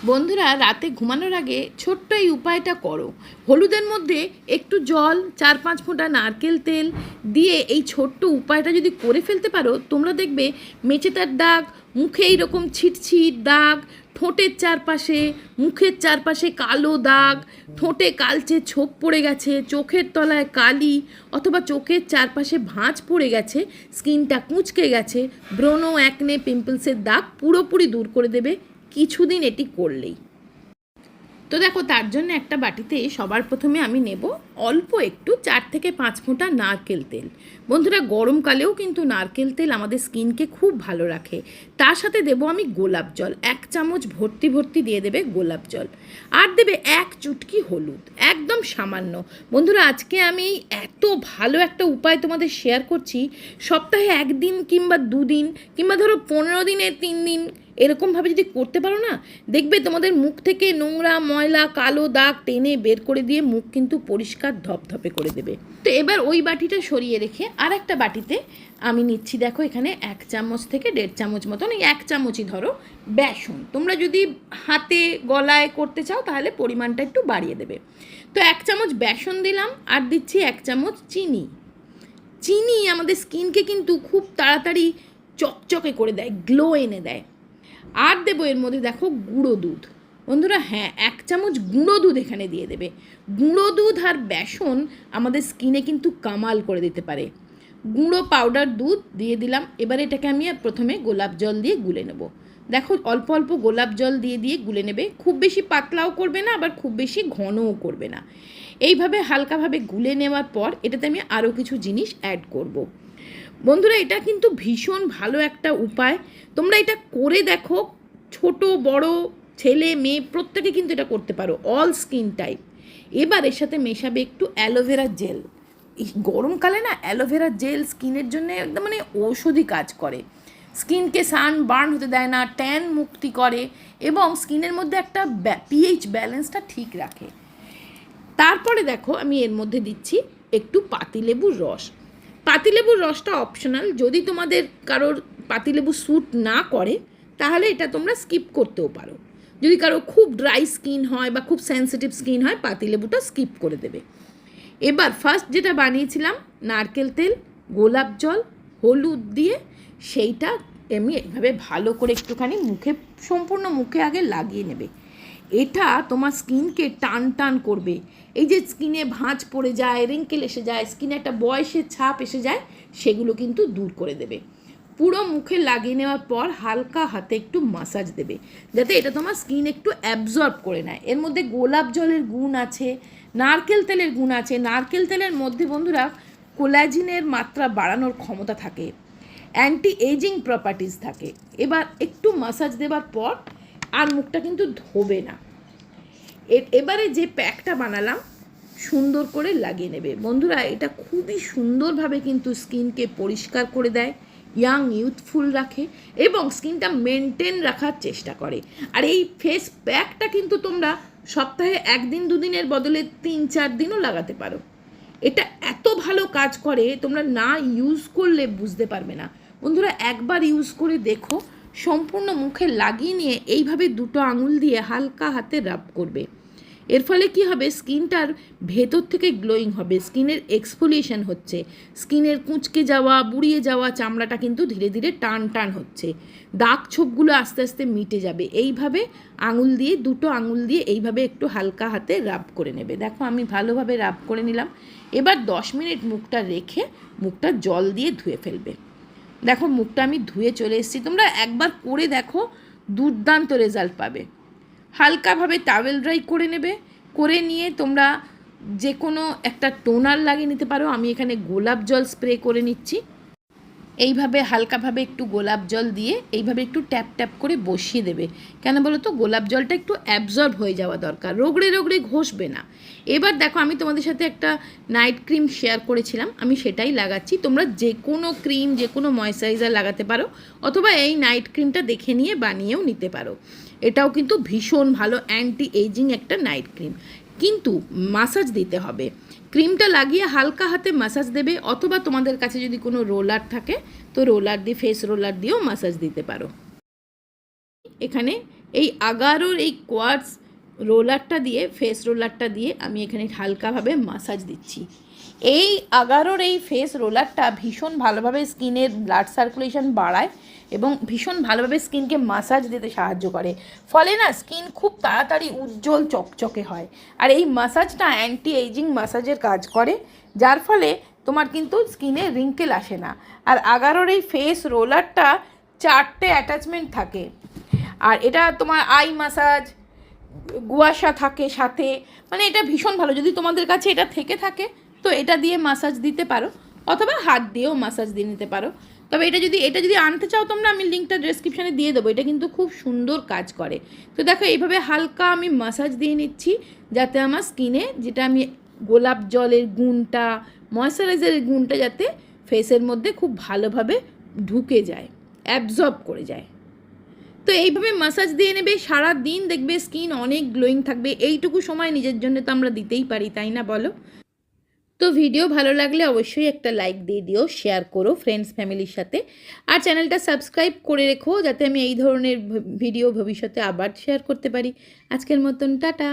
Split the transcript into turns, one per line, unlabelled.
বন্ধুরা, রাতে ঘুমানোর আগে ছোট্ট এই উপায়টা করো। হলুদের মধ্যে একটু জল, 4-5 ফোঁটা নারকেল তেল দিয়ে এই ছোট্ট উপায়টা যদি করে ফেলতে পারো, তোমরা দেখবে মেচেদার দাগ, মুখে এইরকম ছিটছিট দাগ, ঠোঁটের চারপাশে, মুখের চারপাশে কালো দাগ, ঠোঁটে কালচে ছোপ পড়ে গেছে, চোখের তলায় কালি অথবা চোখের চারপাশে ভাঁজ পড়ে গেছে, স্কিনটা কুঁচকে গেছে, ব্রণ, অ্যাকনে, পিম্পলসের দাগ পুরোপুরি দূর করে দেবে কিছুদিন এটি করলেই। তো দেখো, তার জন্য একটা বাটিতে সবার প্রথমে আমি নেব অল্প একটু 4-5 ফোঁটা নারকেল তেল। বন্ধুরা, গরমকালেও কিন্তু নারকেল তেল আমাদের স্কিনকে খুব ভালো রাখে। তার সাথে দেবো আমি গোলাপ জল, 1 চামচ ভর্তি ভর্তি দিয়ে দেবে গোলাপ জল। আর দেবে 1 চুটকি হলুদ, একদম সামান্য। বন্ধুরা, আজকে আমি এত ভালো একটা উপায় তোমাদের শেয়ার করছি। সপ্তাহে 1 দিন কিংবা 2 দিন কিংবা ধরো 15 দিনে 3 দিন এরকমভাবে যদি করতে পারো না, দেখবে তোমাদের মুখ থেকে নোংরা, ময়লা, কালো দাগ টেনে বের করে দিয়ে মুখ কিন্তু পরিষ্কার ধপধপে করে দেবে। তো এবার ওই বাটিটা সরিয়ে রেখে আর একটা বাটিতে আমি নিচ্ছি, দেখো এখানে 1 চামচ থেকে 1.5 চামচ মতন, এই 1 চামচই ধরো বেসন। তোমরা যদি হাতে গলায় করতে চাও তাহলে পরিমাণটা একটু বাড়িয়ে দেবে। তো 1 চামচ বেসন দিলাম, আর দিচ্ছি 1 চামচ চিনি। চিনি আমাদের স্কিনকে কিন্তু খুব তাড়াতাড়ি চকচকে করে দেয়, গ্লো এনে দেয়। আর দেবো এর মধ্যে দেখো গুঁড়ো দুধ। বন্ধুরা, হ্যাঁ, 1 চামচ গুঁড়ো দুধ এখানে দিয়ে দেবে। গুঁড়ো দুধ আর বেসন আমাদের স্কিনে কিন্তু কামাল করে দিতে পারে। গুঁড়ো পাউডার দুধ দিয়ে দিলাম। এবার এটাকে আমি প্রথমে গোলাপ জল দিয়ে গুলে নেব। দেখো, অল্প অল্প গোলাপ জল দিয়ে দিয়ে গুলে নেবে। খুব বেশি পাতলাও করবে না, আবার খুব বেশি ঘনও করবে না। এইভাবে হালকাভাবে গুলে নেওয়ার পর এটাতে আমি আরও কিছু জিনিস অ্যাড করব। বন্ধুরা, এটা কিন্তু ভীষণ ভালো একটা উপায়। তোমরা এটা করে দেখো, ছোট বড়, ছেলে মেয়ে প্রত্যেকে কিন্তু এটা করতে পারো, অল স্কিন টাইপ। এবার এর সাথে মেশাবে একটু অ্যালোভেরা জেল। এই গরমকালে না অ্যালোভেরা জেল স্কিনের জন্য একদম মানে ঔষধি কাজ করে। স্কিনকে সান বার্ন হতে দেয় না, ট্যান মুক্তি করে এবং স্কিনের মধ্যে একটা পিএইচ ব্যালেন্সটা ঠিক রাখে। তারপরে দেখো, আমি এর মধ্যে দিচ্ছি একটু পাতিলেবুর রস। পাতিলেবুর রসটা অপশনাল, যদি তোমাদের কারোর পাতিলেবু স্যুট না করে তাহলে এটা তোমরা স্কিপ করতেও পারো। যদি কারো খুব ড্রাই স্কিন হয় বা খুব সেন্সিটিভ স্কিন হয়, পাতিলেবুটা স্কিপ করে দেবে। এবার ফার্স্ট যেটা বানিয়েছিলাম, নারকেল তেল, গোলাপ জল, হলুদ দিয়ে সেইটা এমনি এইভাবে ভালো করে একটুখানি মুখে, সম্পূর্ণ মুখে আগে লাগিয়ে নেবে। এটা তোমার স্কিনকে টান টান করবে। এই যে স্কিনে ভাঁজ পড়ে যায়, রিঙ্কেল এসে যায়, স্কিনে একটা বয়সের ছাপ এসে যায়, সেগুলো কিন্তু দূর করে দেবে। পুরো মুখে লাগিয়ে নেওয়ার পর হালকা হাতে একটু মাসাজ দেবে, যাতে এটা তোমার স্কিন একটু অ্যাবজর্ব করে নেয়। এর মধ্যে গোলাপ জলের গুণ আছে, নারকেল তেলের গুণ আছে। নারকেল তেলের মধ্যে বন্ধুরা কোলাজিনের মাত্রা বাড়ানোর ক্ষমতা থাকে, অ্যান্টি এজিং প্রপার্টিস থাকে। এবার একটু মাসাজ দেওয়ার পর আর মুখটা কিন্তু ধোবে না। এবারে যে প্যাকটা বানালাম সুন্দর করে লাগিয়ে নেবে। বন্ধুরা, এটা খুবই সুন্দরভাবে কিন্তু স্কিনকে পরিষ্কার করে দেয়, ইয়াং ইউথফুল রাখে এবং স্কিনটা মেনটেন রাখার চেষ্টা করে। আর এই ফেস প্যাকটা কিন্তু তোমরা সপ্তাহে 1 দিন 2 দিনের বদলে 3-4 দিনও লাগাতে পারো। এটা এত ভালো কাজ করে, তোমরা না ইউজ করলে বুঝতে পারবে না। বন্ধুরা, একবার ইউজ করে দেখো। সম্পূর্ণ মুখে লাগিয়ে নিয়ে এইভাবে 2টো আঙুল দিয়ে হালকা হাতে রাব করবে। এর ফলে কি হবে, স্কিনটার ভেতর থেকে গ্লোয়িং হবে, স্কিনের এক্সফোলিয়েশন হচ্ছে, স্কিনের কুঁচকে যাওয়া, বুড়িয়ে যাওয়া চামড়াটা কিন্তু ধীরে ধীরে টান টান হচ্ছে, দাগ ছোপগুলো আস্তে আস্তে মিটে যাবে। এইভাবে আঙুল দিয়ে, 2টো আঙুল দিয়ে এইভাবে একটু হালকা হাতে রাব করে নেবে। দেখো, আমি ভালোভাবে রাব করে নিলাম। এবার 10 মিনিট মুখটা রেখে মুখটা জল দিয়ে ধুয়ে ফেলবে। দেখো, মুখটা আমি ধুয়ে চলে এসেছি। তোমরা একবার করে দেখো, দুর্দান্ত রেজাল্ট পাবে। হালকাভাবে টাওয়েল ড্রাই করে নেবে। করে নিয়ে তোমরা যে কোনো একটা টোনার লাগিয়ে নিতে পারো। আমি এখানে গোলাপ জল স্প্রে করে নিচ্ছি। এইভাবে হালকাভাবে একটু গোলাপ জল দিয়ে এইভাবে একটু ট্যাপ ট্যাপ করে বসিয়ে দেবে। কেন বলো তো, গোলাপ জলটা একটু অ্যাবজর্ব হয়ে যাওয়া দরকার, রোগড়ে রোগড়ে ঘষবে না। এবার দেখো, আমি তোমাদের সাথে একটা নাইট ক্রিম শেয়ার করেছিলাম, আমি সেটাই লাগাচ্ছি। তোমরা যে কোনো ক্রিম, যে কোনো ময়েশ্চারাইজার লাগাতে পারো, অথবা এই নাইট ক্রিমটা দেখে নিয়ে বানিয়েও নিতে পারো। এটাও কিন্তু ভীষণ ভালো অ্যান্টি এজিং একটা নাইট ক্রিম, কিন্তু মাসাজ দিতে হবে। ক্রিমটা লাগিয়ে হালকা হাতে মাসাজ দেবে, অথবা তোমাদের কাছে যদি কোনো রোলার থাকে তো রোলার দিয়ে, ফেস রোলার দিয়েও মাসাজ দিতে পারো। এখানে এই আগারোর এই কোয়ার্টজ রোলারটা দিয়ে, ফেস রোলারটা দিয়ে আমি এখানে হালকাভাবে মাসাজ দিচ্ছি। এই আগারোর এই ফেস রোলারটা ভীষণ ভালোভাবে স্কিনের ব্লাড সার্কুলেশন বাড়ায় এবং ভীষণ ভালোভাবে স্কিনকে মাসাজ দিতে সাহায্য করে, ফলে না স্কিন খুব তাড়াতাড়ি উজ্জ্বল চকচকে হয়। আর এই মাসাজটা অ্যান্টি এইজিং মাসাজের কাজ করে, যার ফলে তোমার কিন্তু স্কিনে রিঙ্কেল আসে না। আর আগারোর এই ফেস রোলারটা 4টে অ্যাটাচমেন্ট থাকে, আর এটা তোমার আই মাসাজ, গুয়াশা থাকে সাথে, মানে এটা ভীষণ ভালো। যদি তোমাদের কাছে এটা থেকে থাকে তো এটা দিয়ে মাসাজ দিতে পারো, অথবা হাত দিয়েও মাসাজ দিয়ে নিতে পারো। তবে এটা যদি আনতে চাও তোমরা, আমি লিঙ্কটা ডেসক্রিপশানে দিয়ে দেবো। এটা কিন্তু খুব সুন্দর কাজ করে। তো দেখো এইভাবে হালকা আমি মাসাজ দিয়ে নিচ্ছি, যাতে আমার স্কিনে যেটা আমি গোলাপ জলের গুণটা, ময়শ্চারাইজারের গুণটা যাতে ফেসের মধ্যে খুব ভালোভাবে ঢুকে যায়, অ্যাবজর্ব করে যায়। তো এইভাবে মাসাজ দিয়ে নেবে, সারা দিন দেখবে স্কিন অনেক গ্লোয়িং থাকবে। এইটুকু সময় নিজের জন্য তো আমরা দিতেই পারি, তাই না বলো? তো ভিডিও ভালো লাগলে অবশ্যই একটা লাইক দিয়ে দিও, শেয়ার করো ফ্রেন্ডস ফ্যামিলির সাথে, আর চ্যানেলটা সাবস্ক্রাইব করে রেখো যাতে আমি এই ধরনের ভিডিও ভবিষ্যতে আবার শেয়ার করতে পারি। আজকের মতন টাটা।